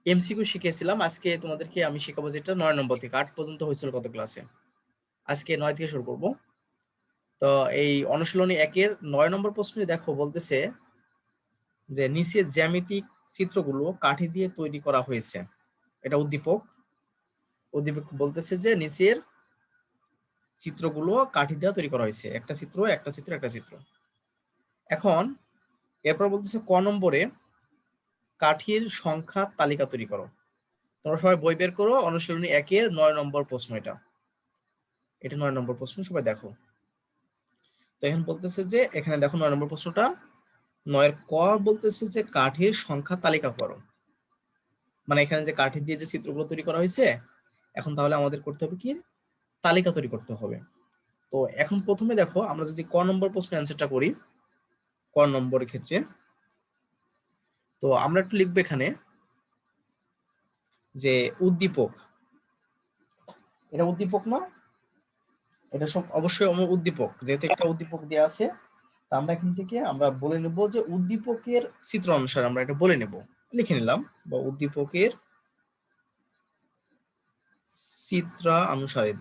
MCQ শিখিয়েছিলাম, আজকে তোমাদেরকে আমি শেখাবো যেটা 9 নম্বর থেকে 8 পর্যন্ত হয়েছিল কত ক্লাসে, আজকে 9 থেকে শুরু করব। তো এই অনুশীলনী 1-এর 9 নম্বর প্রশ্নে দেখো বলতেছে যে নিচের জ্যামিতিক চিত্রগুলো কাঠি দিয়ে তৈরি করা হয়েছে। এটা উদ্দীপক বলতেছে যে নিচের চিত্রগুলো কাঠি দিয়ে তৈরি করা হয়েছে, একটা চিত্র একটা চিত্র একটা চিত্র। এখন এরপর বলতেছে ক নম্বরে কাঠির সংখ্যা তালিকা তৈরি করো। তোমরা সবাই বই বের করো, অনুশীলনী 1-এর 9 নম্বর প্রশ্ন এটা 9 নম্বর প্রশ্ন, সবাই দেখো। তো এখন বলতেছে যে এখানে দেখো 9 নম্বর প্রশ্নটা 9-এর ক বলতেছে যে কাঠির সংখ্যা তালিকা করো। মানে এখানে যে কাঠি দিয়ে যে চিত্রগুলো তৈরি করা হয়েছে, এখন তাহলে আমাদের করতে হবে কি, তালিকা তৈরি করতে হবে। তো এখন প্রথমে দেখো আমরা যদি ক নম্বর প্রশ্নের অ্যান্সারটা করি, ক নম্বরের ক্ষেত্রে তো আমরা একটু লিখবো এখানে যে উদ্দীপক, এটা উদ্দীপক না, এটা সব অবশ্যই আমার উদ্দীপক, যেহেতু একটা উদ্দীপক দেওয়া আছে। তা আমরা এখান থেকে আমরা বলে নেব যে উদ্দীপকের চিত্র অনুসারে আমরা এটা বলে নেব, লিখে নিলাম, বা উদ্দীপকের চিত্রানুসারে।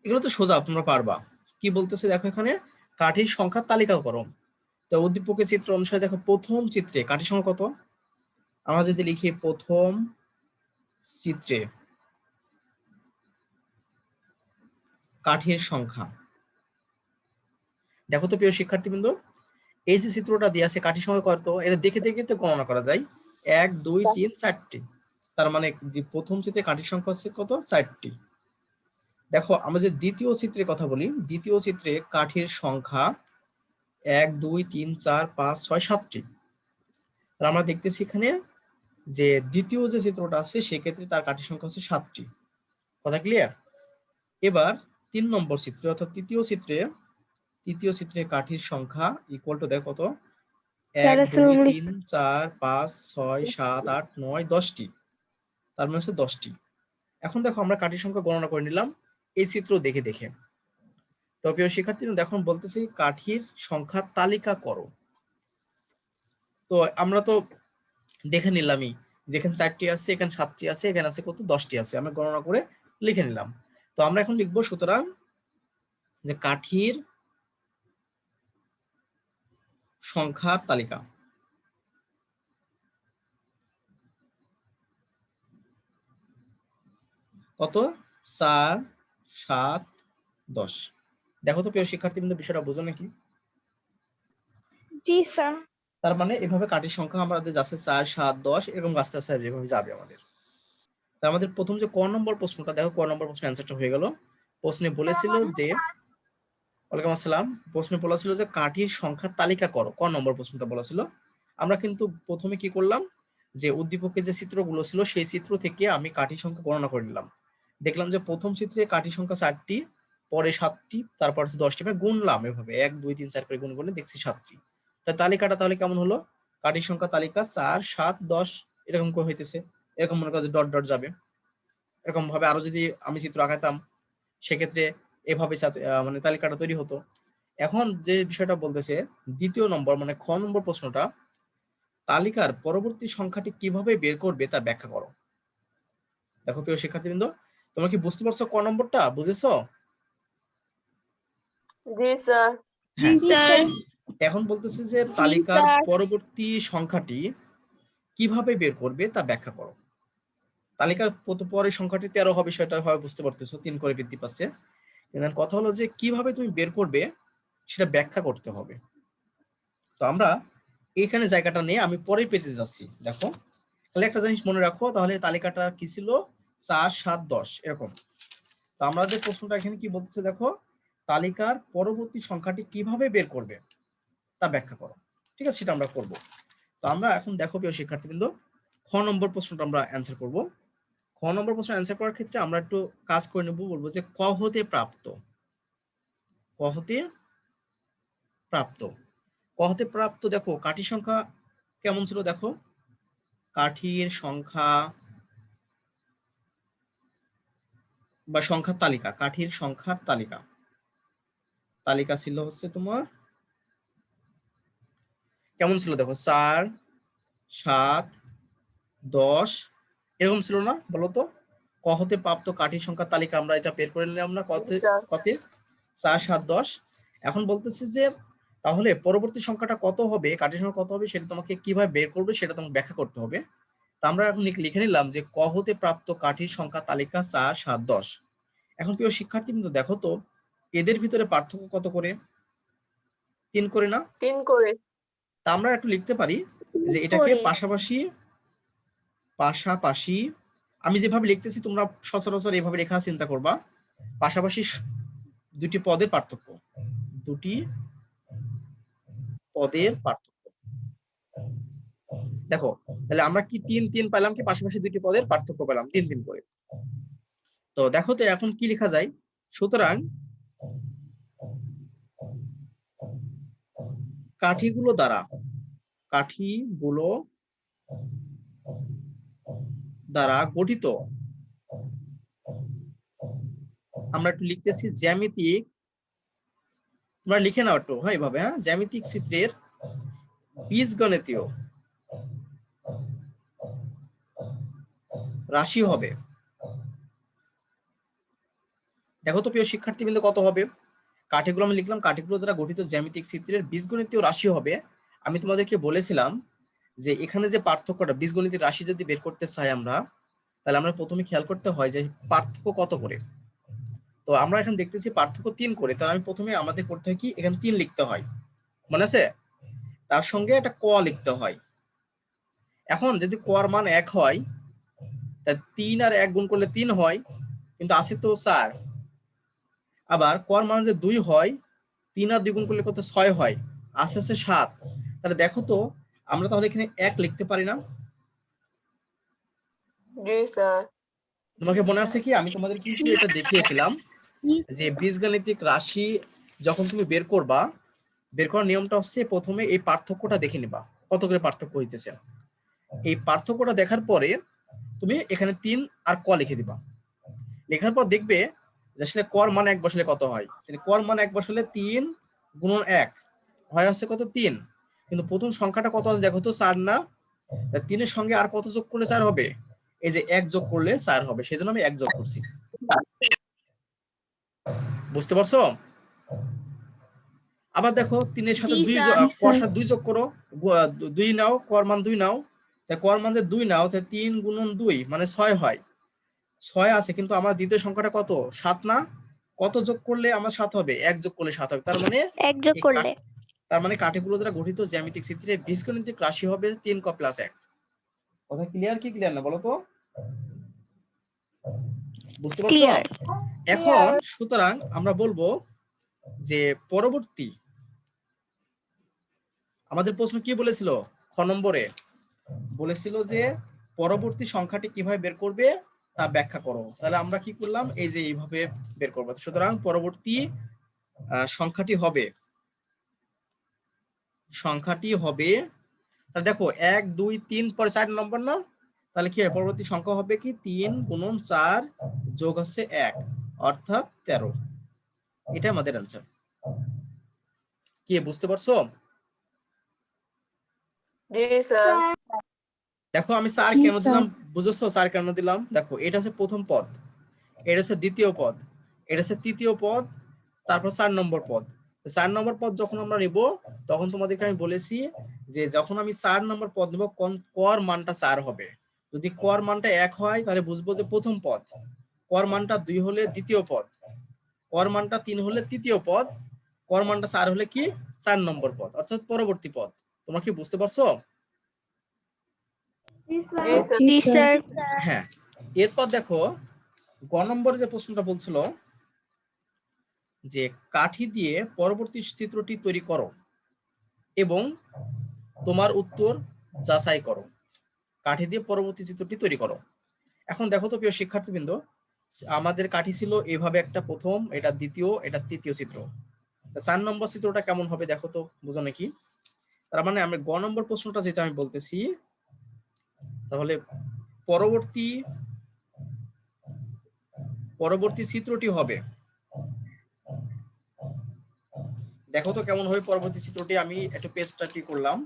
এগুলো তো সোজা, তোমরা পারবা। কি বলতেছে দেখো এখানে, কাঠির সংখ্যার তালিকা করো। তো উদ্দীপকের চিত্র অনুসারে দেখো প্রথম চিত্রে কাঠির সংখ্যা কত, আমরা যদি লিখি প্রথম চিত্রে কাঠির সংখ্যা, দেখো তো প্রিয় শিক্ষার্থীবৃন্দ, এই যে চিত্রটা দিয়ে আছে কাঠির সংখ্যা কত, এটা দেখে দেখে তো গণনা করা যায়, 1 2 3 4টি। তার মানে প্রথম চিত্রে কাঠির সংখ্যা হচ্ছে কত, 4টি। দেখো আমরা যে দ্বিতীয় চিত্রের কথা বলি, দ্বিতীয় চিত্রে কাঠির সংখ্যা 1 2 3 4 5 6 7টি। আমরা দেখতেছি এখানে যে দ্বিতীয় যে চিত্রটা আছে সেক্ষেত্রে তার কাঠির সংখ্যা হচ্ছে 7টি। কথা ক্লিয়ার? এবার 3 নম্বর চিত্রে অর্থাৎ তৃতীয় চিত্রে কাঠির সংখ্যা ইকুয়াল টু দেখো কত, 1 2 3 4 5 6 7 8 9 10টি। তার মানে হচ্ছে 10টি। এখন দেখো আমরা কাঠির সংখ্যা গণনা করে নিলাম এই চিত্র দেখে দেখে। তো প্রিয় শিক্ষার্থী দেখো বলতেছি কাঠির সংখ্যার তালিকা করো। তো আমরা তো দেখে নিলামই, যেখানে 4টি আছে, এখানে 7টি আছে, এখানে আছে কত, 10টি আছে, আমরা গণনা করে লিখে নিলাম। তো আমরা এখন লিখবো সুতরাং যে কাঠির সংখ্যার তালিকা। কত, 4 7 10। দেখো তো প্রিয় শিক্ষার্থীবৃন্দ বিষয়টা বোঝো নাকি? জি স্যার। তার মানে এভাবে কাঠির সংখ্যা আমাদের যাচ্ছে 4 7 10 এরকম আস্তে আস্তে যেভাবে যাবে আমাদের। তার আমাদের প্রথম যে ক নম্বর প্রশ্নটা দেখো, ক নম্বর প্রশ্নের অ্যান্সারটা হয়ে গেল। প্রশ্নে বলেছিল যে, ওয়ালাইকুম আসসালাম, প্রশ্নে বলা ছিল যে কাঠির সংখ্যার তালিকা করো, ক নম্বর প্রশ্নটা বলা ছিল। আমরা কিন্তু প্রথমে কি করলাম, যে উদ্দীপকের যে চিত্রগুলো ছিল সেই চিত্র থেকে আমি কাঠির সংখ্যা গণনা করে নিলাম। দেখলাম যে প্রথম চিত্রে কাঠির সংখ্যা 4টি, পরে 7টি, তারপর 10টি, আমি গুনলাম এভাবে 1 2 3 4 করে গুণ করলে দেখছি 7টি। তাই তালিকাটা তাহলে কেমন হলো, কাঠির সংখ্যা তালিকা 4 7 10 এরকম করে হইতেছে। এরকম মনে করো যে ডট ডট যাবে। এরকম ভাবে আরো যদি আমি চিত্র আঁকাতাম সেক্ষেত্রে এভাবে মানে তালিকাটা তৈরি হতো। এখন যে বিষয়টা বলতেছে দ্বিতীয় নম্বর মানে খ নম্বর প্রশ্নটা, তালিকার পরবর্তী সংখ্যাটি কিভাবে বের করবে তা ব্যাখ্যা করো। দেখো প্রিয় শিক্ষার্থীবৃন্দ, তোমরা কি বুঝতে পারছো ক নম্বরটা, বুঝেছো? জি স্যার। হ্যাঁ, জি স্যার। এখন বলতেছে যে তালিকার পরবর্তী সংখ্যাটি কিভাবে বের করবে তা ব্যাখ্যা করো। তালিকার পরের সংখ্যাটি 13 হবে, সেটা হয় বুঝতে পারতেছো, 3 করে বৃদ্ধি পাচ্ছে। কিন্তু কথা হলো যে কিভাবে তুমি বের করবে সেটা ব্যাখ্যা করতে হবে। তো আমরা এখানে জায়গাটা নিয়ে আমি পরের পেজে যাচ্ছি। দেখো তাহলে একটা জিনিস মনে রাখো, তাহলে তালিকাটা কি ছিল, 4 7 10 এরকম। তো আমাদের প্রশ্নটা এখানে কি বলতেছে দেখো, তালিকার পরবর্তী সংখ্যাটি কিভাবে বের করবে তা ব্যাখ্যা করো। ঠিক আছে, সেটা আমরা করব। তো আমরা এখন দেখো প্রিয় শিক্ষার্থীবৃন্দ, খ নম্বর প্রশ্নটা আমরা অ্যান্সার করব। খ নম্বর প্রশ্ন অ্যান্সার করার ক্ষেত্রে আমরা একটু কাজ করে নেব, বলবো যে ক হতে প্রাপ্ত, ক হতে প্রাপ্ত, ক হতে প্রাপ্ত। দেখো কাঠির সংখ্যা কেমন ছিল, দেখো কাঠির সংখ্যা বা সংখ্যার তালিকা, কাঠির সংখ্যার তালিকা, তালিকা ছিল হচ্ছে তোমার কেমন ছিল, দেখো 4 7 10 এরকম ছিল না? বলো তো। ক হতে প্রাপ্ত কাঠির সংখ্যার তালিকা আমরা এটা বের করে নিলাম না? কতে কতে 4 7 10। এখন বলতেছি যে তাহলে পরবর্তী সংখ্যাটা কত হবে, কাঠির সংখ্যা কত হবে সেটা তোমাকে কিভাবে বের করবে সেটা তোমাকে ব্যাখ্যা করতে হবে। তা আমরা এখন লিখে নিলাম যে ক হতে প্রাপ্ত কাঠির সংখ্যা তালিকা 4 7 10। এখন প্রিয় শিক্ষার্থী কিন্তু দেখো তো এদের ভিতরে পার্থক্য কত করে? 3 করে না? 3 করে। তা আমরা একটু লিখতে পারি যে এটাকে পাশাপাশি পাশাপাশি আমি যেভাবে লিখতেছি তোমরা সচরাচর এভাবে লেখা চিন্তা করবা। পাশাপাশি দুটি পদের পার্থক্য, দুটি পদের পার্থক্য। দেখো তাহলে আমরা কি 3 3 পেলাম, কি পাশাপাশি দুটি পদের পার্থক্য পেলাম 3 3 করে। তো দেখো তো এখন কি লেখা যায়। সুতরাং কাঠিগুলো দ্বারা গঠিত, আমরা একটু লিখতেছি জ্যামিতিক, তোমরা লিখে নাও একটু, হ্যাঁ এইভাবে, হ্যাঁ, জ্যামিতিক চিত্রের বীজগণিতীয় রাশি হবে। দেখো তো প্রিয় শিক্ষার্থীবৃন্দ কত হবে। কাঠিগুলো আমি লিখলাম, কাঠিগুলো দ্বারা গঠিত জ্যামিতিক চিত্রের বীজগণিতীয় রাশি হবে। আমি তোমাদেরকে বলেছিলাম যে এখানে যে পার্থক্যটা, বীজগণিতের রাশি যদি বের করতে চাই আমরা, তাহলে আমরা প্রথমে খেয়াল করতে হয় যে পার্থক্য কত করে। তো আমরা এখন দেখতেছি পার্থক্য 3 করে, তাহলে আমি প্রথমে আমাদের করতে হয় কি, এখানে 3 লিখতে হয়, মনে আছে? তার সঙ্গে একটা ক লিখতে হয়। এখন যদি ক এর মান 1 হয়, তা 3 আর 1 গুণ করলে 3 হয়, কিন্তু আছে তো 4। আবার ক এর মান যদি 2 হয়, 3 আর 2 গুণ করলে কত, 6 হয়, আছে 7। তাহলে দেখো তো আমরা তাহলে এখানে 1 লিখতে পারি না? জি স্যার। তোমাকে মনে আছে কি আমি তোমাদের কিন্তু এটা দেখিয়েছিলাম যে বীজগাণিতিক রাশি যখন তুমি বের করবা, বের করার নিয়মটা হচ্ছে প্রথমে এই পার্থক্যটা দেখে নিবা কত করে পার্থক্য হইতেছে। এই পার্থক্যটা দেখার পরে তুমি এখানে 3 আর ক লিখে দিবা। লেখার পর দেখবে যে আসলে ক এর মান 1 বসালে কত হয়। ক এর মান 1 বসালে 3 গুণন 1 হয় হচ্ছে কত, 3। কিন্তু প্রথম সংখ্যাটা কত আছে দেখো তো, 4 না? তা 3 এর সঙ্গে আর কত যোগ করলে 4 হবে? এই যে 1 যোগ করলে 4 হবে, সেজন্য আমি 1 যোগ করছি। বুঝতে পারছো? আবার দেখো 3 এর সাথে 2 ক এর সাথে 2 যোগ করো, 2 নাও, ক এর মান 2 নাও। তাই ক এর মান যে 2 নাও, তাই 3 গুণন 2 মানে 6 হয়। 6 আছে, কিন্তু আমার দ্বিতীয় সংখ্যাটা কত, 7 না? কত যোগ করলে আমার 7 হবে? 1 যোগ করলে 7 হবে। তার মানে 1 যোগ করলে, কাঠিগুলো দ্বারা গঠিত জ্যামিতিক চিত্রে বীজগণিতিক রাশি হবে 3 ক প্লাস 1। কথা ক্লিয়ার কি ক্লিয়ার না বলো তো? বুঝতে পারছো? ক্লিয়ার। এখন সুতরাং আমরা বলবো যে পরবর্তী, আমাদের প্রশ্ন কি বলেছিল খ নম্বরে, বলেছিল যে পরবর্তী সংখ্যাটি কিভাবে বের করবে তা ব্যাখ্যা করো। তাহলে আমরা কি করলাম, এই যে এইভাবে বের করবো। সুতরাং পরবর্তী সংখ্যাটি হবে তাহলে দেখো 1 2 3 পরে 4 নম্বর না? তাহলে কি হয়, পরবর্তী সংখ্যা হবে কি 3 গুণন 4 যোগ হচ্ছে 1 অর্থাৎ 13। এটা আমাদের অ্যান্সার। কি বুঝতে পারছো? জি স্যার। দেখো আমি 4 কেন দিলাম বুঝেছো? 4 কেন দিলাম? দেখো এটা হচ্ছে প্রথম পদ, এটা হচ্ছে দ্বিতীয় পদ, এটা হচ্ছে তৃতীয় পদ, তারপর 4 নম্বর পদ। 4 নম্বর পদ যখন আমরা নিব, তখন তোমাদেরকে আমি বলেছি যে যখন আমি 4 নম্বর পদ নিব, কর মানটা 4 হবে। যদি কর মানটা 1 হয় তাহলে বুঝবো যে প্রথম পদ, কর মানটা 2 হলে দ্বিতীয় পদ, কর মানটা 3 হলে তৃতীয় পদ, কর মানটা 4 হলে কি 4 নম্বর পদ অর্থাৎ পরবর্তী পদ। তোমরা কি বুঝতে পারছো? জি স্যার। হ্যাঁ। এরপর দেখো গ নম্বরে যে প্রশ্নটা বলছিল যে কাঠি দিয়ে পরবর্তী চিত্রটি তৈরি করো এবং তোমার উত্তর যাচাই করো। কাঠি দিয়ে পরবর্তী চিত্রটি তৈরি করো। এখন দেখো তো প্রিয় শিক্ষার্থীবৃন্দ, আমাদের কাঠি ছিল এভাবে একটা প্রথম, এটা দ্বিতীয়, এটা তৃতীয় চিত্র। 4 নম্বর চিত্রটা কেমন হবে দেখো তো, বুঝো নাকি? তার মানে আমি গ নম্বর প্রশ্নটা যেটা আমি বলতেছি, তাহলে পরবর্তী চিত্রটি হবে, দেখো তো কেমন হবে পরবর্তী চিত্রটি। আমি একটু পেজটাটি করলাম।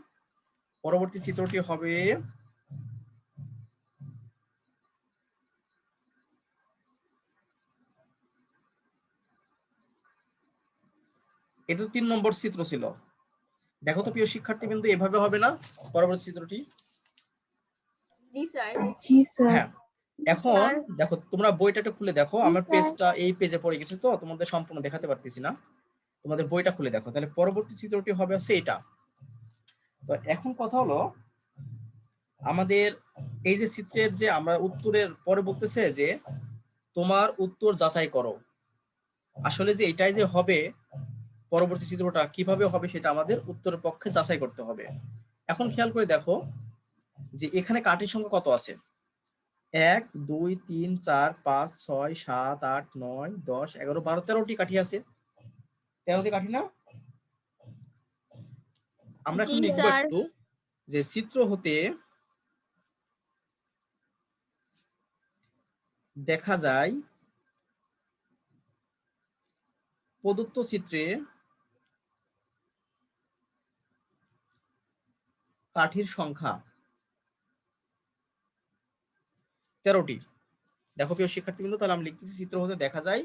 পরবর্তী চিত্রটি হবে এটা 3 নম্বর চিত্র ছিল। দেখো তো প্রিয় শিক্ষার্থী, কিন্তু এভাবে হবে না পরবর্তী চিত্রটি। জি স্যার। জি স্যার। হ্যাঁ, এখন দেখো তোমরা বইটা একটু খুলে দেখো। আমার পেজটা এই পেজে পড়ে গেছে, তো তোমাদের সম্পূর্ণ দেখাতে পারতেছি না। তোমাদের বইটা খুলে দেখো, তাহলে পরবর্তী চিত্রটি হবে হচ্ছে এটা। তো এখন কথা হলো, আমাদের এই যে চিত্রের যে আমরা উত্তরের পরে বলতেছে যে তোমার উত্তর যাচাই করো। আসলে যে এটাই যে হবে পরবর্তী চিত্রটা কিভাবে হবে সেটা আমাদের উত্তরের পক্ষে যাচাই করতে হবে। এখন খেয়াল করে দেখো যে এখানে কাঠির সংখ্যা কত আছে। 1 2 3 4 5 6 7 8 9 10 11 12 13টি কাঠি আছে। 13টি কাঠি না? আমরা এখন লিখবো একটু যে চিত্র হতে দেখা যায় প্রদত্ত চিত্রে কাঠির সংখ্যা 13টি। দেখো প্রিয় শিক্ষার্থীবৃন্দ, তাহলে আমি লিখতেছি চিত্র হতে দেখা যায়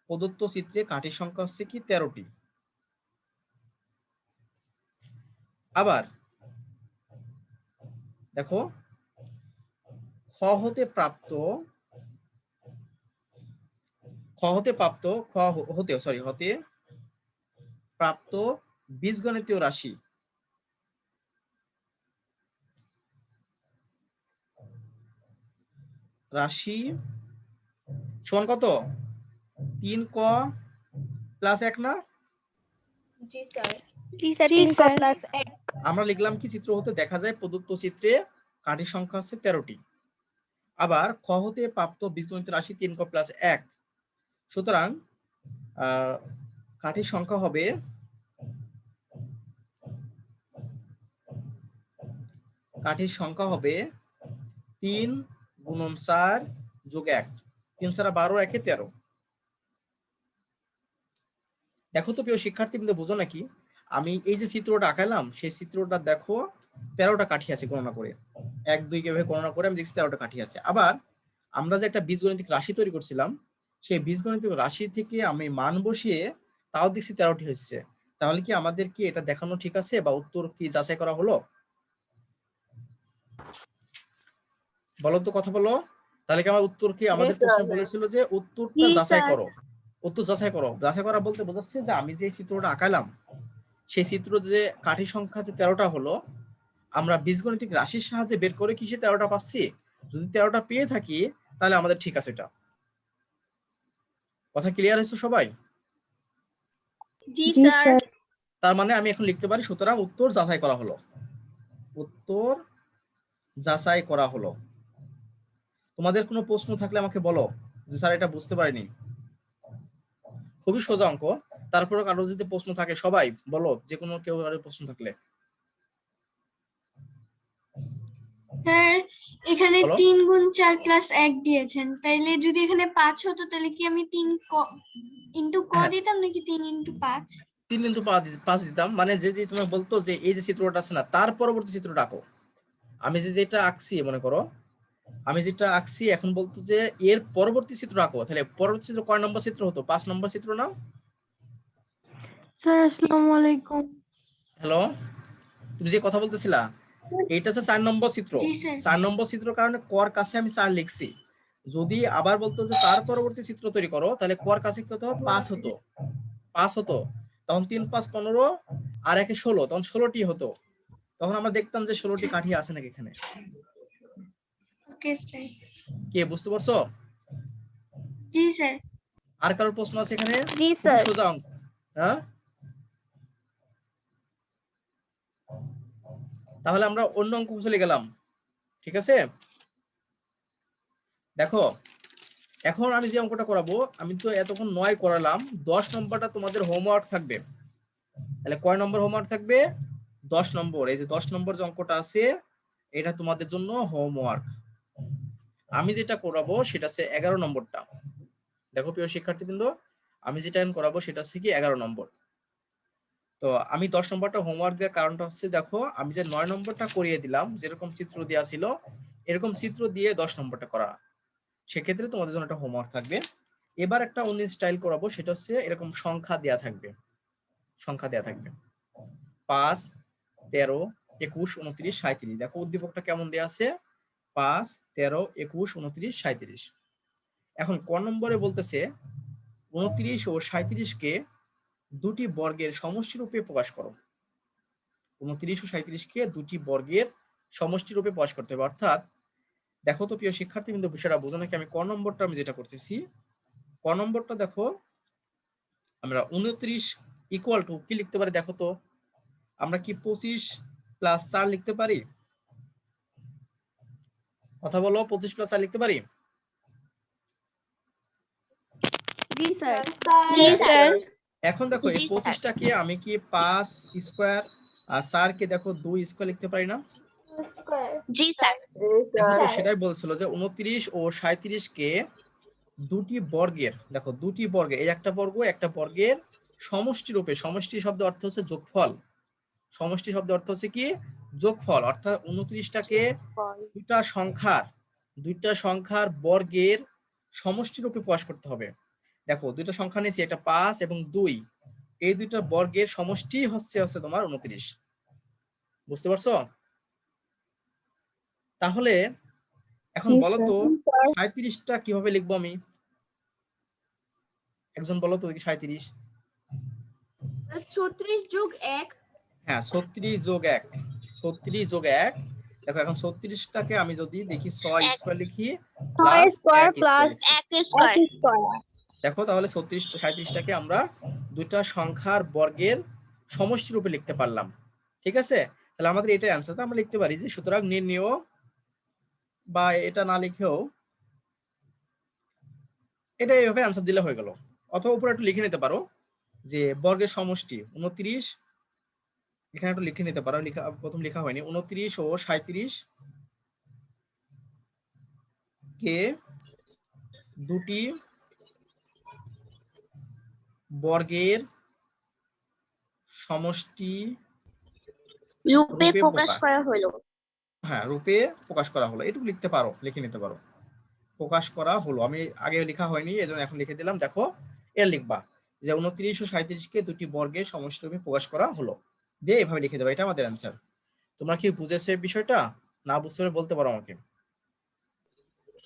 প্রদত্ত চিত্রে কাঠির সংখ্যা হচ্ছে কি 13টি। আবার দেখো খ হতে প্রাপ্ত হতে প্রাপ্ত বীজগণিতীয় রাশি সমান কত? 3 ক প্লাস 1 না? জি স্যার। জি স্যার, 3 ক প্লাস 1। আমরা লিখলাম কি চিত্র হতে দেখা যায় প্রদত্ত চিত্রে কাঠির সংখ্যা হচ্ছে 13টি। আবার খ হতে প্রাপ্ত বীজগণিতীয় রাশি 3 ক প্লাস 1। সুতরাং কাঠির সংখ্যা হবে 3 গুণন 4 যোগ 1। 3 ছাড়া 12, 1 13। দেখো তো প্রিয় শিক্ষার্থী, কিন্তু বুঝো নাকি, আমি এই যে চিত্রটা আঁকাইলাম সেই চিত্রটা দেখো 13টা কাঠি আছে গণনা করে। 1 2 কিভাবে গণনা করে আমি দেখছি 13টা কাঠি আছে। আবার আমরা যে একটা বীজগণিতিক রাশি তৈরি করছিলাম, সেই বীজগণিতিক রাশি থেকে আমি মান বসিয়ে তাও দেখছি 13টি হচ্ছে। তাহলে কি আমাদের কি এটা দেখানো ঠিক আছে বা উত্তর কি যাচাই করা হলো? বলো তো, কথা বলো। তাহলে কি আমার উত্তর কি আমাদের প্রশ্নে বলেছিল যে উত্তরটা যাচাই করো, উত্তর যাচাই করো। যাচাই করা বলতে বোঝাচ্ছে যে আমি যে চিত্রটা আঁকালাম সেই চিত্র যে কাঠির সংখ্যা যে 13টা হলো, আমরা বীজগণিতিক রাশির সাহায্যে বের করে কি সে 13টা পাচ্ছি? যদি 13টা পেয়ে থাকি তাহলে আমাদের ঠিক আছে। এটা কথা ক্লিয়ার হয়েছে সবাই? জি স্যার। তার মানে আমি এখন লিখতে পারি সুতরাং উত্তর যাচাই করা হলো। উত্তর যাচাই করা হলো। তোমাদের কোনো প্রশ্ন থাকলে আমাকে বলো যে স্যার এটা বুঝতে পারিনি। খুবই সোজা অঙ্ক। তারপরে কারো যদি প্রশ্ন থাকে সবাই বলো, যে কোনো কেউ প্রশ্ন থাকলে। স্যার এখানে বলো। 3 গুণ 4 প্লাস 1 দিয়েছেন, তাইলে যদি এখানে 5 হতো তাহলে কি আমি 3 ইনটু ক হ্যাঁ, দিতাম নাকি 3 ইনটু 5? 3 কিন্তু 5 দিতাম। মানে যদি তুমি বলতো যে এই যে চিত্রটা আছে না তার পরবর্তী চিত্রটা আঁকো, আমি যেটা আঁকছি মনে করো, আমি যেটা আঁকছি এখন বলতো যে এর পরবর্তী চিত্র আঁকো, তাহলে পরবর্তী চিত্র কয় নম্বর চিত্র হতো? 5 নম্বর চিত্র না? স্যার আসসালামু আলাইকুম। হ্যালো, তুমি যে কথা বলতেছিলা এইটা হচ্ছে 4 নম্বর চিত্র। জি স্যার। 4 নম্বর চিত্রের কারণে কর কাছে আমি 4 লিখছি। যদি আবার বলতো যে তার পরবর্তী চিত্র তৈরি করো, তাহলে কর কাছে কত? 5 হতো। 5 হতো। তখন 3 5 15 আর 1 16, তখন 16টি হতো। তখন আমরা দেখতাম যে 16টি কাঠি আছে নাকি এখানে। Okay sir. কে বুঝতে পারছো? জি স্যার। আর কারোর প্রশ্ন আছে এখানে? জি খুবই স্যার। সোজা অঙ্ক। হ্যাঁ, তাহলে আমরা অন্য অঙ্ক চলে গেলাম। ঠিক আছে, দেখো এখন আমি যে অঙ্কটা করাবো, আমি তো এতক্ষণ 9 করালাম, 10 নম্বরটা তোমাদের হোমওয়ার্ক থাকবে। তাহলে কয় নম্বর হোমওয়ার্ক থাকবে? 10 নম্বর। এই যে 10 নম্বর যে অঙ্কটা আছে এটা তোমাদের জন্য হোমওয়ার্ক। আমি যেটা করাবো সেটা হচ্ছে 11 নম্বরটা। দেখো প্রিয় শিক্ষার্থীবৃন্দ, আমি যেটা করাবো সেটা হচ্ছে কি 11 নম্বর। তো আমি 10 নম্বরটা হোমওয়ার্ক দেওয়ার কারণটা হচ্ছে, দেখো আমি যে 9 নম্বরটা করিয়ে দিলাম, যেরকম চিত্র দেওয়া ছিল এরকম চিত্র দিয়ে 10 নম্বরটা করা, সেক্ষেত্রে তোমাদের জন্য একটা হোমওয়ার্ক থাকবে। এবার একটা অন্য স্টাইল করাবো, সেটা হচ্ছে এরকম সংখ্যা দেয়া থাকবে। সংখ্যা দেয়া থাকবে 5, 13, 21, 29, 37। দেখো উদ্দীপকটা কেমন দেয়া আছে 5, 13, 21, 29, 37। এখন ক নম্বরে বলতেছে 29 ও 37 কে দুটি বর্গের সমষ্টি রূপে প্রকাশ করো। 29 ও 37 কে দুটি বর্গের সমষ্টি রূপে প্রকাশ করতে হবে। অর্থাৎ দেখো তো প্রিয় শিক্ষার্থীবৃন্দ, বিষয়টা বোঝো নাকি আমি ক নম্বরটা আমি যেটা করতেছি, ক নম্বরটা দেখো আমরা 29 ইকুয়াল টু কি লিখতে পারি দেখো তো, আমরা কি 25 প্লাস 4 লিখতে পারি? কথা বলো, 25 প্লাস 4 লিখতে পারি? জি স্যার। জি স্যার। এখন দেখো এই 25টাকে আমি কি 5 স্কয়ার আর 4 কে দেখো 2 স্কয়ার লিখতে পারি না? জি স্যার। দেখো তো সেটাই বলছিল যে 29 ও 37 কে দুটি বর্গের, দেখো দুটি বর্গের, এই একটা বর্গ একটা বর্গের সমষ্টি রূপে, সমষ্টি শব্দের অর্থ হচ্ছে যোগফল, সমষ্টি শব্দের অর্থ হচ্ছে কি যোগফল, অর্থাৎ 29টাকে দুইটা সংখ্যার বর্গের সমষ্টি রূপে প্রকাশ করতে হবে। দেখো দুইটা সংখ্যা নিয়েছি, একটা 5 এবং 2, এই দুইটা বর্গের সমষ্টি হচ্ছে তোমার 29। বুঝতে পারছো? তাহলে এখন জি বলো তো স্যার। 37টা কিভাবে লিখবো আমি? একজন বলো তো দেখি 37। 36 যোগ 1। হ্যাঁ 36 যোগ 1, 36 যোগ 1। দেখো এখন 36টাকে আমি যদি দেখি 6 স্কয়ার লিখি প্লাস 1 স্কয়ার লিখি। দেখো তাহলে 36 37টাকে আমরা দুইটা সংখ্যার বর্গের সমষ্টি রূপে লিখতে পারলাম। ঠিক আছে, তাহলে আমাদের এটাই অ্যান্সারটা আমরা লিখতে পারি যে সুতরাং নির্ণেয়, বা এটা না লিখেও এটা এইভাবে অ্যান্সার দিলে হয়ে গেল। অথবা উপরে একটু লিখে নিতে পারো যে বর্গের সমষ্টি 29, এখানে একটু লিখে নিতে পারো, প্রথম লেখা হয়নি, 29 ও 37 কে দুটি বর্গের সমষ্টি রূপে প্রকাশ করা হলো। হ্যাঁ রূপে প্রকাশ করা হলো, এটুকু লিখতে পারো, লিখে নিতে পারো প্রকাশ করা হলো। আমি আগে লেখা হয়নি এজন্য এখন লিখে দিলাম। দেখো এর লিখবা যে 29 ও 37 কে দুটি বর্গের সমষ্টি রূপে প্রকাশ করা হলো, দিয়ে এভাবে লিখে দেবো, এটা আমাদের অ্যান্সার। তোমরা কি বুঝেছো এই বিষয়টা? না বুঝতে পারলে বলতে পারো আমাকে।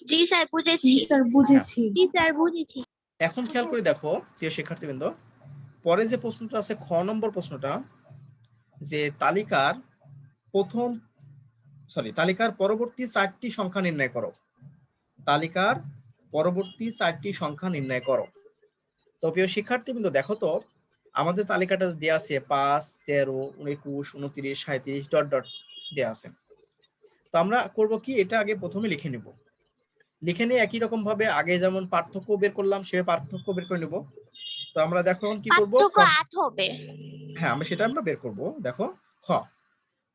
জি স্যার বুঝেছি। জি স্যার বুঝেছি। জি স্যার বুঝেছি। এখন খেয়াল করে দেখো প্রিয় শিক্ষার্থীবৃন্দ, পরে যে প্রশ্নটা আছে খ নম্বর প্রশ্নটা, যে তালিকার পরবর্তী 4টি সংখ্যা নির্ণয় করো। তালিকার পরবর্তী 4টি সংখ্যা নির্ণয় করো। তো প্রিয় শিক্ষার্থীবৃন্দ দেখো তো আমাদের তালিকাটা দেয়া আছে 5, 13, 21, 29, 37 ডট ডট দেয়া আছে। তো আমরা করব কি, এটা আগে প্রথমে লিখে নিব, লিখে নিয়ে একই রকম ভাবে আগে যেমন পার্থক্য বের করলাম সেভাবে পার্থক্য বের করে নিব। তো আমরা দেখো কি করব, পার্থক্য 8 হবে। হ্যাঁ আমরা সেটা বের করব। দেখো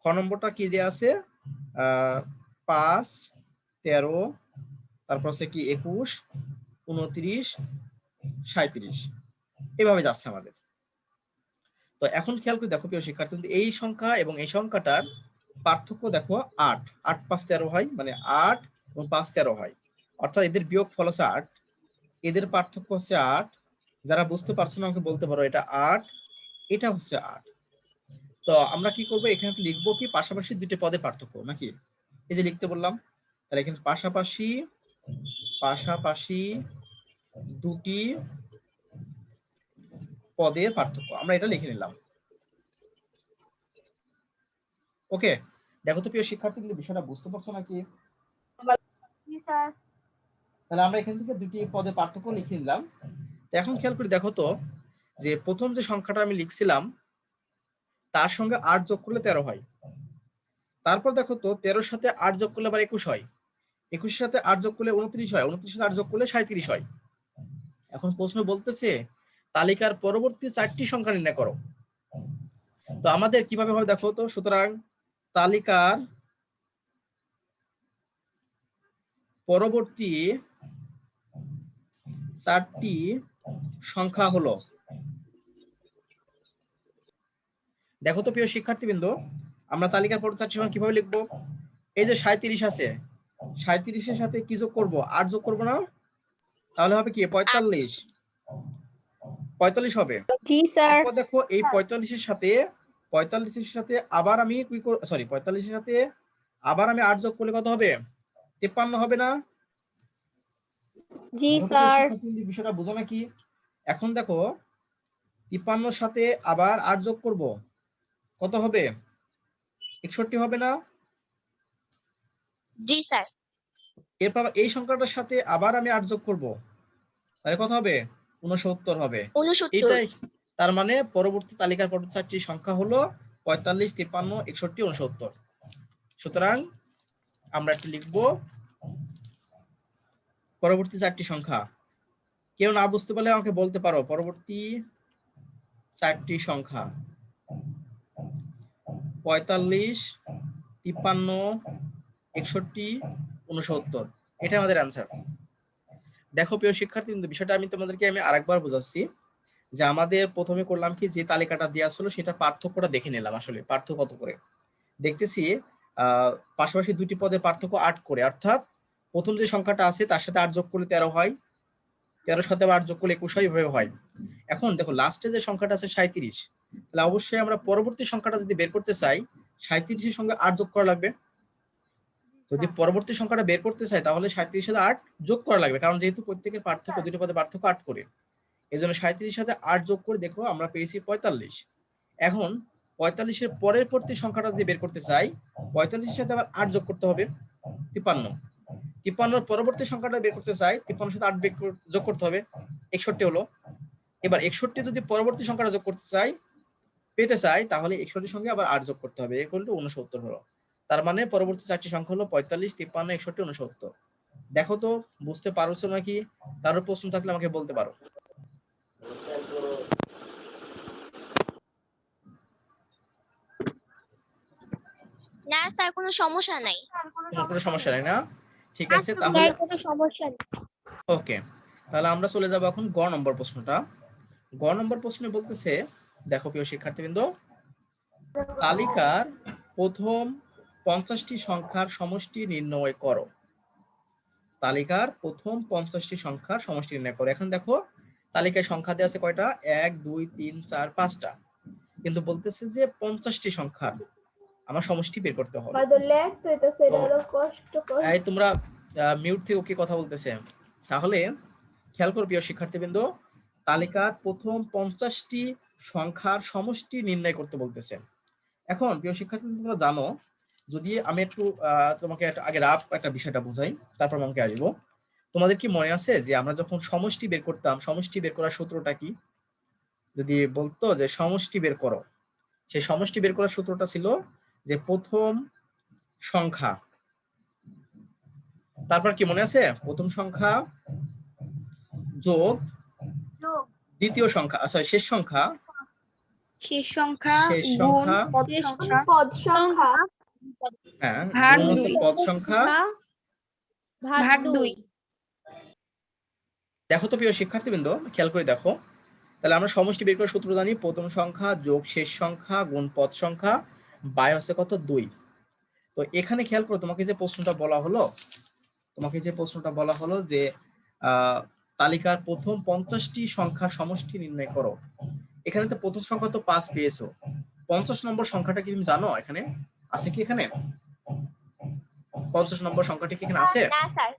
খ নম্বরটা কি দেয়া আছে, 5, 13, তারপর হচ্ছে কি 21, 29, 37 এভাবে যাচ্ছে আমাদের। তো এখন খেয়াল করে দেখো প্রিয় শিক্ষার্থী, এই সংখ্যা এবং এই সংখ্যাটার পার্থক্য দেখো 8, 8 5 13 হয়, মানে 8 এবং 5 13 হয়, অর্থাৎ এদের বিয়োগ ফল হচ্ছে 8, এদের পার্থক্য হচ্ছে 8। যারা বুঝতে পারছো না আমাকে বলতে পারো, এটা 8, এটা হচ্ছে 8। তো আমরা কি করব, এখানে লিখবো কি পাশাপাশি দুটি পদের পার্থক্য নাকি, এই যে লিখতে বললাম, তাহলে এখানে পাশাপাশি দুটি পদের পার্থক্য আমরা এটা লিখে নিলাম। ওকে, দেখো তো প্রিয় শিক্ষার্থী কিন্তু বিষয়টা বুঝতে পারছো নাকি? জি স্যার। তাহলে আমরা এখান থেকে দুটি পদের পার্থক্য লিখে নিলাম। এখন খেয়াল করে দেখো তো যে প্রথম যে সংখ্যাটা আমি লিখছিলাম তার সঙ্গে 8 যোগ করলে 13 হয়। তারপর দেখো তো 13 সাথে 8 যোগ করলে আবার 21 হয়, 21 সাথে 8 যোগ করলে 29 হয়, 29 সাথে 8 যোগ করলে 37 হয়। এখন প্রশ্ন বলতেছে তালিকার পরবর্তী 4টি সংখ্যা নির্ণয় করো। তো আমাদের কিভাবে হবে দেখো তো, সুতরাং তালিকার পরবর্তী 4টি সংখ্যা হলো, দেখো তো প্রিয় শিক্ষার্থীবৃন্দ আমরা তালিকার পরবর্তী 4টি সংখ্যা কিভাবে লিখবো, এই যে 37 আছে, 37 এর সাথে কি যোগ করব, 8 যোগ করব না, তাহলে হবে কি 45, 45 হবে। জি স্যার। এরপর দেখো এই 45-এর সাথে আবার আমি সরি 45-এর সাথে আবার আমি 8 যোগ করলে কত হবে? 53 হবে না? জি দেখো তো স্যার। শিক্ষার্থীদের বিষয়টা বুঝো নাকি? এখন দেখো 53-র সাথে আবার 8 যোগ করব, কত হবে? 61 হবে না? জি স্যার। এরপর এই সংখ্যাটার সাথে আবার আমি 8 যোগ করব, তাহলে কত হবে? 69 হবে। 69। এটাই তার মানে পরবর্তী তালিকার পরবর্তী 4টি সংখ্যা হলো 45, 53, 61, 69। সুতরাং আমরা একটু লিখব পরবর্তী 4টি সংখ্যা। কেউ না বুঝতে পারলে আমাকে বলতে পারো পরবর্তী 4টি সংখ্যা 45, 53, 61, 69। এটা আমাদের অ্যান্সার। দেখো প্রিয় শিক্ষার্থী, কিন্তু বিষয়টা আমি তোমাদেরকে আরেকবার বোঝাচ্ছি যে আমাদের প্রথমে করলাম কি, যে তালিকাটা দেওয়া ছিল সেটা পার্থক্যটা দেখে নিলাম। আসলে পার্থক্য কত করে দেখতেছি, পাশাপাশি দুটি পদে পার্থক্য 8 করে, অর্থাৎ প্রথম যে সংখ্যাটা আছে তার সাথে 8 যোগ করলে 13 হয়, 13 সাথে 8 যোগ করলে 21 এভাবে হয়। এখন দেখো লাস্টে যে সংখ্যাটা আছে 37, তাহলে অবশ্যই আমরা পরবর্তী সংখ্যাটা যদি বের করতে চাই 37-এর সঙ্গে 8 যোগ করা লাগবে। যদি পরবর্তী সংখ্যাটা বের করতে চাই তাহলে 37-এর সাথে 8 যোগ করা লাগবে, কারণ যেহেতু প্রত্যেকের পার্থক্য দুটি পদে পার্থক্য 8 করে, এই জন্য 37-এর সাথে 8 যোগ করে দেখো আমরা পেয়েছি 45। এখন 45-এর পরের পরবর্তী সংখ্যাটা যদি বের করতে চাই 45-এর সাথে আবার 8 যোগ করতে হবে 53। 53-এর পরবর্তী সংখ্যাটা বের করতে চাই 53-এর সাথে 8 যোগ করতে হবে 61 হলো। এবার 61 যদি পরবর্তী সংখ্যাটা যোগ করতে চাই পেতে চাই তাহলে 61-এর সঙ্গে আবার 8 যোগ করতে হবে, ইকুয়াল টু 69 হলো। তার মানে পরবর্তী 4টি সংখ্যা হলো 45, 53, 61, 69। দেখো তো বুঝতে পারছো নাকি? কারোর প্রশ্ন থাকলে আমাকে বলতে পারো। না স্যার, কোনো সমস্যা নাই। কোনো সমস্যা নাই না? ঠিক আছে, তাহলে স্যার কোনো সমস্যা নেই। ওকে, তাহলে আমরা চলে যাব এখন গ নম্বর প্রশ্নটা। গ নম্বর প্রশ্নে বলতেছে, দেখো প্রিয় শিক্ষার্থীবৃন্দ, তালিকার প্রথম 50টি সংখ্যার সমষ্টি নির্ণয় করো। তালিকার প্রথম 50টি সংখ্যার সমষ্টি নির্ণয় করো। এখন দেখো তালিকায় সংখ্যা দেওয়া আছে কয়টা? 1, 2, 3, 4, 5টা, কিন্তু বলতেছে যে 50টি সংখ্যার আমার সমষ্টি বের করতে হবে। এই তোমরা মিউট থেকে ওকে কথা বলতেছে। তাহলে খেয়াল করো প্রিয় শিক্ষার্থীবৃন্দ, তালিকার প্রথম 50টি সংখ্যার সমষ্টি নির্ণয় করতে বলতেছে। এখন প্রিয় শিক্ষার্থী, তোমরা জানো, যদি আমি একটু তোমাকে আগে রাফ একটা বিষয়টা বুঝাই, তারপর আমাকে আসবো। তোমাদের কি মনে আছে যে আমরা যখন সমষ্টি বের করতাম, সমষ্টি বের করার সূত্রটা কি? যদি বলতো যে সমষ্টি বের করো, সেই সমষ্টি বের করার সূত্রটা ছিল যে প্রথম সংখ্যা, তারপর কি মনে আছে? প্রথম সংখ্যা যোগ দ্বিতীয় সংখ্যা, সরি শেষ সংখ্যা, শেষ সংখ্যা শেষ গুণ সংখ্যা, পদ সংখ্যা পদ সংখ্যা হ্যাঁ, ভাগ গুণ হচ্ছে 2 পদ সংখ্যা। ভাগ 2। দেখো তো প্রিয় শিক্ষার্থীবৃন্দ, খেয়াল করে দেখো, তাহলে আমরা সমষ্টি বের করার সূত্র জানি প্রথম সংখ্যা যোগ শেষ সংখ্যা গুণ পদ সংখ্যা বাই হচ্ছে কত? 2। তো এখানে খেয়াল করো, তোমাকে যে প্রশ্নটা বলা হলো যে তালিকার প্রথম 50টি সংখ্যার সমষ্টি নির্ণয় করো। এখানে তো প্রথম সংখ্যা তো 5 পেয়েছো, 50 নম্বর সংখ্যাটা কি তুমি জানো এখানে আছে কি? এখানে 50 নম্বর সংখ্যাটি কি এখানে আছে? না স্যার।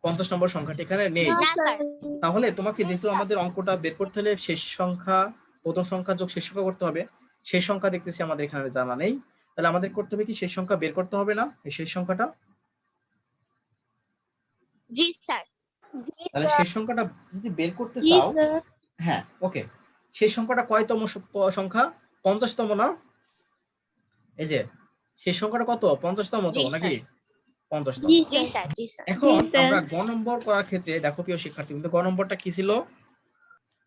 50 নম্বর সংখ্যাটি এখানে নেই। না স্যার। তাহলে তোমাকে যেহেতু আমাদের অঙ্কটা বের করতে হলে শেষ সংখ্যা, প্রথম সংখ্যা যোগ শেষ সংখ্যা করতে হবে, শেষ সংখ্যা দেখতেছি আমাদের এখানে জানা নেই, তাহলে আমাদের করতে হবে কি শেষ সংখ্যা বের করতে হবে না? এই শেষ সংখ্যাটা, জি স্যার। তাহলে শেষ সংখ্যাটা যদি বের করতে চাও, হ্যাঁ ওকে, শেষ সংখ্যাটা কয়তম সংখ্যা? 50তম না? এই যে শেষ সংখ্যাটা কত? 50তম তো নাকি? 50তম। জি স্যার। জি স্যার। এখন আমরা গ নম্বর করার ক্ষেত্রে দেখো প্রিয় শিক্ষার্থী, কিন্তু গ নম্বরটা কি ছিল?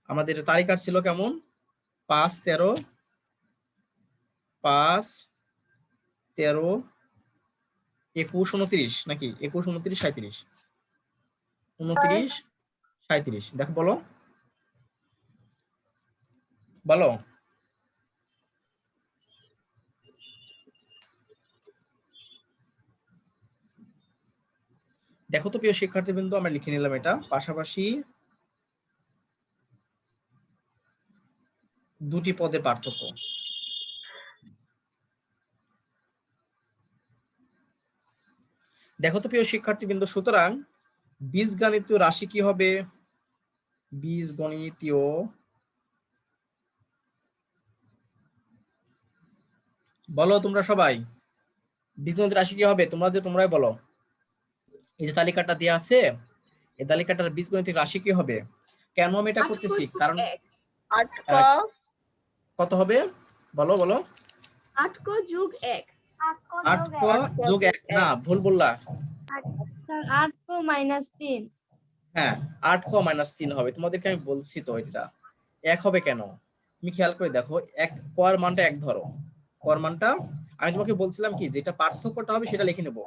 আমাদের তালিকার ছিল কেমন? 5, 13, 5, 13, 21, 29 নাকি? 21, 29, 37, 29, 37। দেখো বলো বলো। দেখো তো প্রিয় শিক্ষার্থীবৃন্দ, আমরা লিখে নিলাম এটা, পাশাপাশি দুটি পদের পার্থক্য। দেখো তো প্রিয় শিক্ষার্থীবৃন্দ, সুতরাং বীজগণিতীয় রাশি কি হবে? বীজগণিতীয় বলো তোমরা সবাই, বীজগণিত রাশি কি হবে? তোমরাই বলো। এই যে তালিকাটা দেওয়া আছে, এই তালিকাটার বীজগণিতিক রাশি কি হবে? কেন আমি এটা করতেছি? কারণ কত হবে? বলো বলো। 8 को যোগ 1 8 ক যোগ 1 না, ভুল বললা। 8 को -3। হ্যাঁ, 8 ক -3 হবে। তোমাদেরকে আমি বলছি তো এটা 1 হবে কেন। তুমি খেয়াল করে দেখো, এক কর মানটা 1 ধরো, কর মানটা আমি তোমাকে বলছিলাম কি, যেটা পার্থক্যটা হবে সেটা লিখে নেব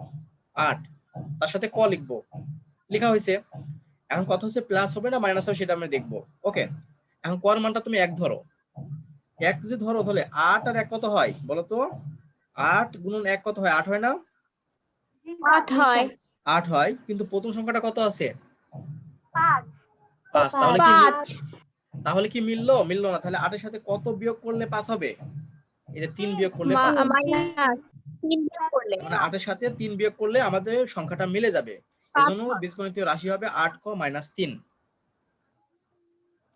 8, তার সাথে ক লিখবো, লেখা হয়েছে। এখন কথা হচ্ছে প্লাস হবে না মাইনাস হবে সেটা আমরা দেখবো। ওকে, এখন কর মানটা তুমি 1 ধরো, 1 যে ধরো, তাহলে 8 আর 1 কত হয় বলো তো? 8 গুণন 1 কত হয়? 8 হয় না? 8 হয়। 8 হয়, কিন্তু প্রথম সংখ্যাটা কত আছে? 5 5। তাহলে কি 5 মিললো? মিললো না। তাহলে 8 এর সাথে কত বিয়োগ করলে 5 হবে? এটা 3 বিয়োগ করলে 5 হবে। মাইনাস 3 বিয়োগ করলে মানে 8 এর সাথে 3 বিয়োগ করলে আমাদের সংখ্যাটা মিলে যাবে। এজন্য বীজগণিতীয় রাশি হবে 8 ক -3।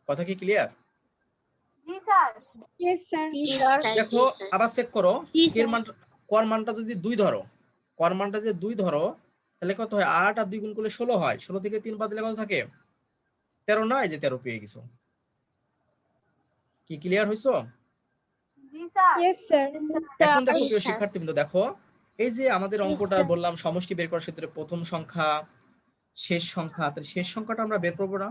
কথা কি ক্লিয়ার? জি স্যার यस सर জি স্যার দেখো আবার চেক করো, এর মান কর মানটা যদি 2 ধরো, কর মানটা যদি 2 ধরো, তাহলে কত হয়? 8 আর 2 গুণ করলে 16 হয়। 16 থেকে 3 বাদ দিলে কত থাকে? 13 না? এই যে 13 পেয়ে গেছো। কি ক্লিয়ার হইছো? জি স্যার यस सर এখন দেখো জি, প্রিয় স্যার। শিক্ষার্থীবৃন্দ, দেখো এই যে আমাদের অঙ্কটা বললাম সমষ্টি বের করার ক্ষেত্রে প্রথম সংখ্যা, শেষ সংখ্যা, তাহলে শেষ সংখ্যাটা আমরা বের করবো না?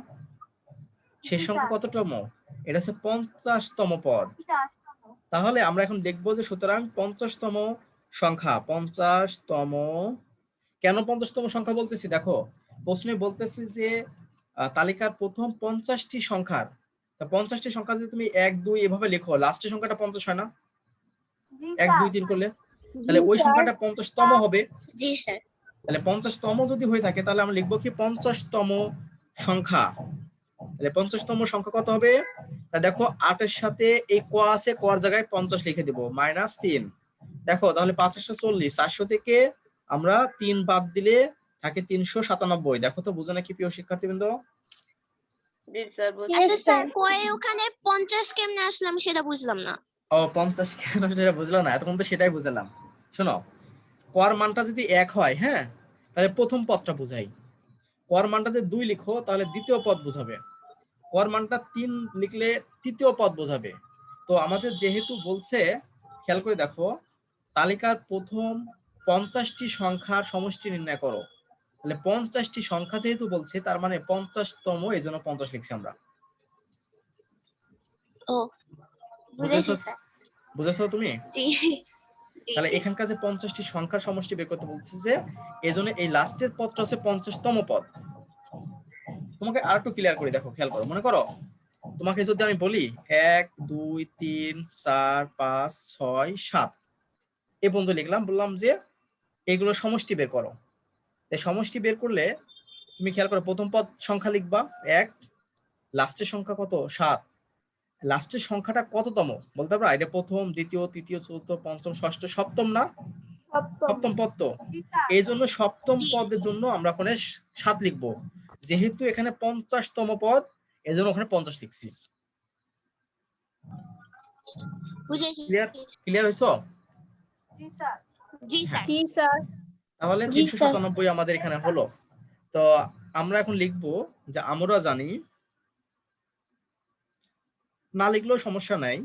শেষ সংখ্যা কততম? এটা হচ্ছে 50তম পদ। তাহলে আমরা এখন দেখবো যে সুতরাং 50তম সংখ্যা, 50তম, কেন 50তম সংখ্যা বলতেছি? দেখো প্রশ্নে বলতেছি যে তালিকার প্রথম 50টি সংখ্যার, 50টি সংখ্যা যদি তুমি 1 2 এভাবে লেখো, লাস্টের সংখ্যাটা 50 হয় না? 1 2 3 করলে, তাহলে ওই সংখ্যাটা 50তম হবে। জি স্যার তাহলে 50তম যদি হয়ে থাকে, তাহলে আমরা লিখবো কি 50তম সংখ্যা। তাহলে 50তম সংখ্যা কত হবে? দেখো 8 এর সাথে এই ক আছে, কর জায়গায় 50 লিখে দেব, -3। দেখো তাহলে 5 এর সাথে 40, 400 থেকে আমরা 3 বাদ দিলে থাকে 397। দেখো তো, বুঝো নাকি প্রিয় শিক্ষার্থীবৃন্দ? আচ্ছা স্যার, কয়ে ওখানে 50 কেমনে আসলে আমি সেটা বুঝলাম না। ও 50 কেন সেটা বুঝলাম না? এতক্ষণ তো সেটাই বুঝলাম। শোনো, কর মানটা যদি 1 হয়, হ্যাঁ, তাহলে প্রথম পদটা বুঝাই। কর মানটা যদি 2 লিখো, তাহলে দ্বিতীয় পদ বুঝাবে। কর মানটা 3 লিখলে তৃতীয় পদ বোঝাবে। তো আমাদের যেহেতু বলছে, খেয়াল করে দেখো, তালিকার প্রথম 50টি সংখ্যার সমষ্টি নির্ণয় করো, তাহলে 50টি সংখ্যা যেহেতু বলছে, তার মানে 50তম, এই জন্য 50 লিখছি আমরা। ও বুঝেছি স্যার। বুঝেছো তুমি? জি জি তাহলে জি এখানকার যে 50টি সংখ্যার সমষ্টি বের করতে বলছে, যে এজন্য এই লাস্টের পদটা হচ্ছে 50তম পদ। তোমাকে আর একটু ক্লিয়ার করে দেখো, খেয়াল করো, মনে করো তোমাকে যদি আমি বলি 1 2 3 4 5 6 7 এই পর্যন্ত লিখলাম, বললাম যে এগুলো সমষ্টি বের করো। এই সমষ্টি বের করলে তুমি খেয়াল করো, প্রথম পদ সংখ্যা লিখবা 1, লাস্টের সংখ্যা কত? 7। লাস্টের সংখ্যাটা কততম বলতে পারবা? এটা প্রথম, দ্বিতীয়, তৃতীয়, চতুর্থ, পঞ্চম, ষষ্ঠ, সপ্তম না? সপ্তম পদ তো। এই জন্য সপ্তম জি পদের জন্য আমরা ওখানে 7 লিখবো। যেহেতু এখানে 50তম পদ, এজন্য ওখানে 50 লিখছি। বুঝেছি। ক্লিয়ার হইছো? জি স্যার জি স্যার जी सर তাহলে জি, স্যার। 397 আমাদের এখানে হলো। তো আমরা এখন লিখবো যে আমরা জানি, না লিখলেও সমস্যা নাই,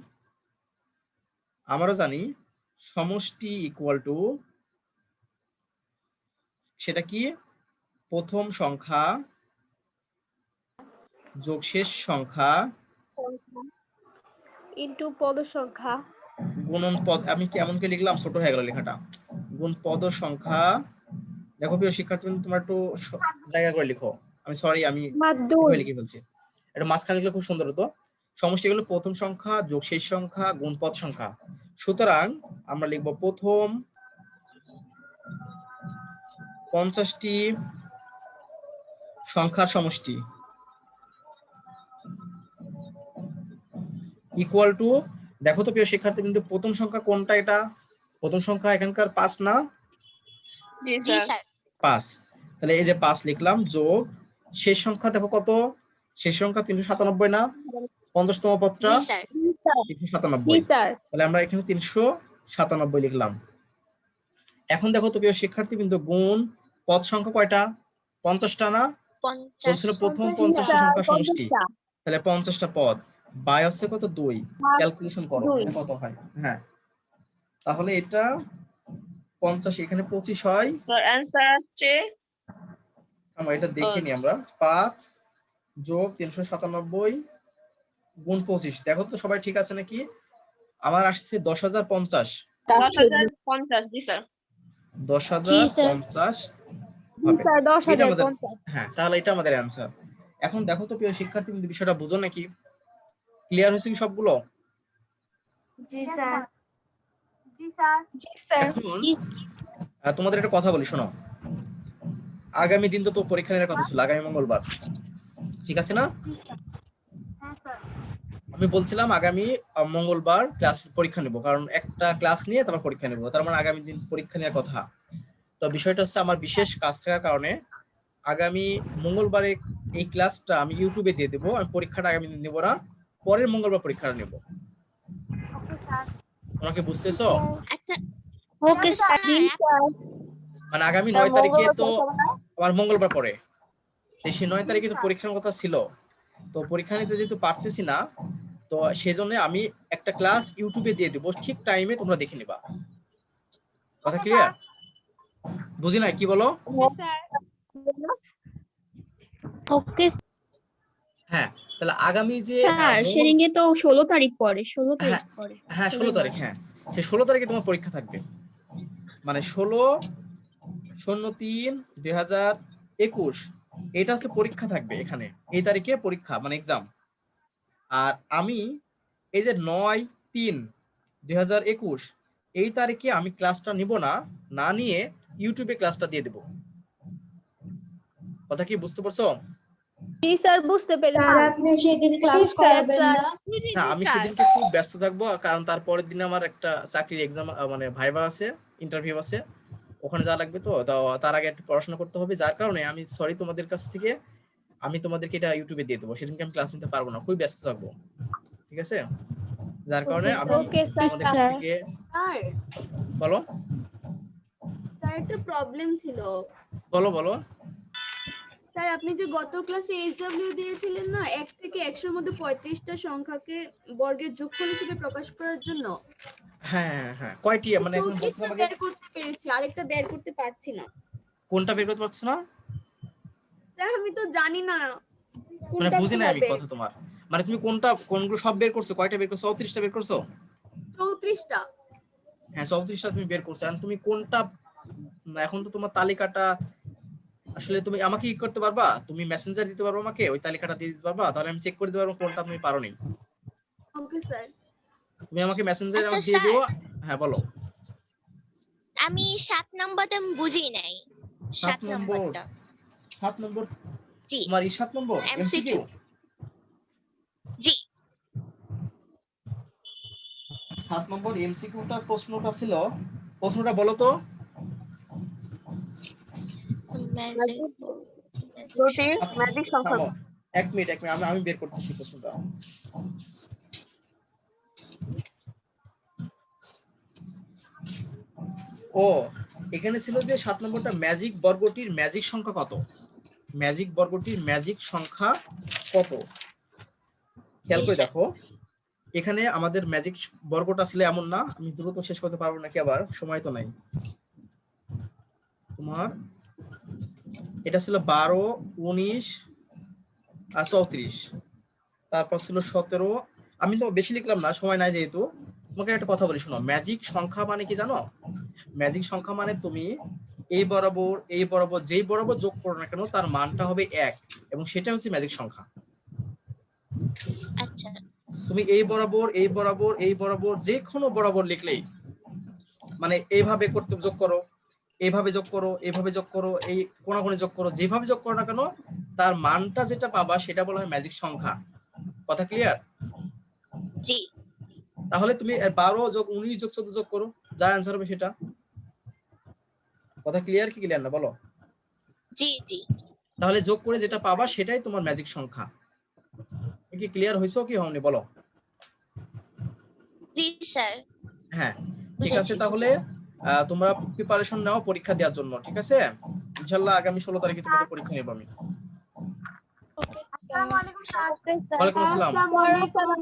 আমরা জানি সমষ্টি ইকুয়াল টু, সেটা কি? প্রথম সংখ্যা যোগ শেষ সংখ্যা ইনটু পদ সংখ্যা গুণন পদ। আমি কেমন করে লিখলাম, ছোট হয়ে গেল লেখাটা। গুণ পদ সংখ্যা। দেখো প্রিয় শিক্ষার্থী, তোমার একটু জায়গা করে লিখো। আমি সরি, আমি ভাগ 2 এভাবে লিখে ফেলছি। এটা মাঝখানে লিখলে খুব সুন্দর হতো। সমষ্টি হলো প্রথম সংখ্যা যোগ শেষ সংখ্যা গুণ পদ সংখ্যা। সুতরাং আমরা লিখব প্রথম 50টি সংখ্যার সমষ্টি ইকুয়াল টু, দেখো তো প্রিয় শিক্ষার্থী, কিন্তু প্রথম সংখ্যা কোনটা? এটা প্রথম সংখ্যা এখানকার 5 না? জি স্যার 5। তাহলে এই যে 5 লিখলাম, যোগ শেষ সংখ্যা দেখো কত? শেষ সংখ্যা 397 না? 50তম পদটা জি স্যার 397। স্যার তাহলে আমরা এখানে 397 লিখলাম। এখন দেখো তো প্রিয় শিক্ষার্থী, কিন্তু গুণ পদ সংখ্যা কয়টা? 50টা না? 50 বলছিল প্রথম 50টা সংখ্যা সমষ্টি, তাহলে 50টা পদ বাই হচ্ছে কত? 2। ক্যালকুলেশন করো 2 এটা কত হয়। হ্যাঁ, তাহলে এটা 50, এখানে 25 হয়। অ্যান্সার আসছে আমরা এটা দেখে নি আমরা। 5 যোগ 397 গুণ 25, দেখো তো সবাই ঠিক আছে নাকি? আমার আসছে 10,050। 10,050। জি স্যার। 10,050 হবে। স্যার এটা আমাদের, 10,050 হ্যাঁ, তাহলে এটা আমাদের অ্যান্সার। এখন দেখো তো প্রিয় শিক্ষার্থী, কিন্তু বিষয়টা বুঝো নাকি? ক্লিয়ার হয়েছে কি সবগুলো? জি Yes, স্যার। sir. জি স্যার। জি স্যার এখন তোমাদের একটা কথা বলি, শোনো। আগামী দিন তো পরীক্ষা নেওয়ার কথা ছিল, আগামী মঙ্গলবার, ঠিক আছে না? জি স্যার। হ্যাঁ স্যার। আমি বলছিলাম আগামী মঙ্গলবার ক্লাস পরীক্ষা নেব, কারণ একটা ক্লাস নিয়ে তারপর পরীক্ষা নেব, তার মানে আগামী দিন পরীক্ষা নেওয়ার কথা। তো বিষয়টা হচ্ছে, আমার বিশেষ কাজ থাকার কারণে আগামী মঙ্গলবারে এই ক্লাসটা আমি ইউটিউবে দিয়ে দেবো। আমি পরীক্ষাটা আগামী দিন নেব না, পরের মঙ্গলবার পরীক্ষাটা নেব। Okay sir. তোমরা কি বুঝতেছো? আচ্ছা ওকে Yes, স্যার sir. জি স্যার মানে আগামী স্যার 9 তারিখে মঙ্গলবার তো পরীক্ষা হবে না? আমার মঙ্গলবার পরে, সেই 9 তারিখে তো স্যার। পরীক্ষার কথা ছিল। তো পরীক্ষা নিতে যেহেতু পারতেছি না, তো সেজন্য আমি একটা ক্লাস ইউটিউবে দিয়ে দেবো, ঠিক টাইমে তোমরা দেখে নিবা। কথা Okay, ক্লিয়ার? বুঝি না কি বলো? ওকে হ্যাঁ, তাহলে আগামী যে স্যার সেদিনকে তো 16 তারিখ পরে 16 তারিখ হ্যাঁ পরে হ্যাঁ 16 তারিখ, হ্যাঁ সেই 16 তারিখে তোমার পরীক্ষা থাকবে। মানে 16/03/2021 এটা হচ্ছে পরীক্ষা থাকবে এখানে, এই তারিখে পরীক্ষা মানে এক্সাম। আর আমি এই যে 9/3/2021 এই তারিখে আমি ক্লাসটা নিব না, না নিয়ে ইউটিউবে ক্লাসটা দিয়ে দেব। কথা কি বুঝতে পারছো? জি স্যার বুঝতে পেরেছি আপনি সেদিন ক্লাস ঠিক স্যার, করাবেন স্যার। না? না, আমি সেদিনকে খুব ব্যস্ত থাকবো, কারণ তারপরের দিনে আমার একটা চাকরির এক্সাম মানে ভাইভা আছে, ইন্টারভিউ আছে, ওখানে যাওয়া লাগবে। তো তার আগে একটু পড়াশোনা করতে হবে, যার কারণে আমি সরি তোমাদের কাছ থেকে, আমি তোমাদেরকে এটা ইউটিউবে দিয়ে দেবো। সেদিনকে আমি ক্লাস নিতে পারবো না, খুবই ব্যস্ত থাকবো, ঠিক আছে? যার কারণে আমি ওকে স্যার তোমাদের কাছ থেকে, স্যার, বলো স্যার একটা প্রবলেম ছিল। বলো বলো। স্যার আপনি যে গত ক্লাসে এইচডব্লিউ দিয়েছিলেন না, 1 থেকে 100 এর মধ্যে 35টা সংখ্যাকে বর্গের যোগফল হিসেবে প্রকাশ করার জন্য, হ্যাঁ হ্যাঁ, কয়টি মানে এখন বলছো 34টা আমাকে? বের করতে পেরেছি, আরেকটা বের করতে পারছি না। কোনটা বের করতে পারছো না? স্যার আমি তো জানি না মানে কোনটা বুঝি না আমি হবে। কথা তোমার। মানে তুমি কোনগুলো সব বের করছো? কয়টা বের করছো? 34টা বের করছো? 34টা। হ্যাঁ 34টা তুমি বের করছো। এখন তুমি কোনটা, এখন তো তোমার তালিকাটা আসলে তুমি আমাকে কি করতে পারবা? তুমি মেসেঞ্জার দিতে পারবা আমাকে, ওই তালিকাটা দিয়ে দিতে পারবা? তাহলে আমি চেক করে দিতে পারবো কোনটা তুমি পারোনি। Okay sir. তুমি আমাকে মেসেঞ্জারে আচ্ছা, আমাকে দিয়ে দিও। হ্যাঁ বলো। আমি 7 নম্বরটা বুঝি নাই। 7 7 নম্বর, নম্বরটা 7 নম্বর জি তোমার 7 নম্বর MCQ এমসিকিউ। জি 7 নম্বর এমসিকিউটা প্রশ্নটা ছিল, প্রশ্নটা বলো তো। ম্যাজিক সংখ্যা। থামো, 1 মিনিট আমি বের করতেছি প্রশ্নটা। ও, এখানে ছিল যে 7 নম্বরটা ম্যাজিক বর্গটির ম্যাজিক সংখ্যা কত? ম্যাজিক বর্গটির ম্যাজিক সংখ্যা কত? খেয়াল করে দেখো, এখানে আমাদের ম্যাজিক বর্গটা আসলে এমন না, আমি দ্রুত শেষ করতে পারবো নাকি, আবার সময় তো নাই। তোমার এটা ছিল 12, 19 আর 34, তারপর ছিল 17। আমি তো বেশি লিখলাম না, সময় নাই যেহেতু। তোমাকে একটা কথা বলি, শোনো, ম্যাজিক সংখ্যা মানে কি জানো? ম্যাজিক সংখ্যা মানে তুমি এই বরাবর যেই বরাবর যোগ করো না কেন, তার মানটা হবে 1, এবং সেটা হচ্ছে ম্যাজিক সংখ্যা। আচ্ছা তুমি এই বরাবর যে কোনো বরাবর লিখলেই, মানে এইভাবে করতে যোগ করো, এইভাবে যোগ করো, এইভাবে যোগ করো, এই কোণাকুণি যোগ করো, যেভাবে যোগ করো না কেন, তার মানটা যেটা পাবা সেটা বলা হয় ম্যাজিক সংখ্যা। কথা ক্লিয়ার? জি তাহলে তুমি 12 যোগ 19 যোগ 14 যোগ করো, যা অ্যান্সার হবে সেটা। কথা ক্লিয়ার কি ক্লিয়ার না বলো? জি জি তাহলে যোগ করে যেটা পাবা সেটাই তোমার ম্যাজিক সংখ্যা। কি ক্লিয়ার হইছো কি হওনি বলো? জি স্যার হ্যাঁ ঠিক আছে, বুঝেছি। তাহলে তোমরা প্রিপারেশন নাও পরীক্ষা দেওয়ার জন্য, ঠিক আছে? ইনশাআল্লাহ আগামী 16 তারিখে তোমাদের পরীক্ষা নেব আমি। আসসালামু আলাইকুম স্যার। ওয়ালাইকুম আসসালাম। আসসালামু আলাইকুম।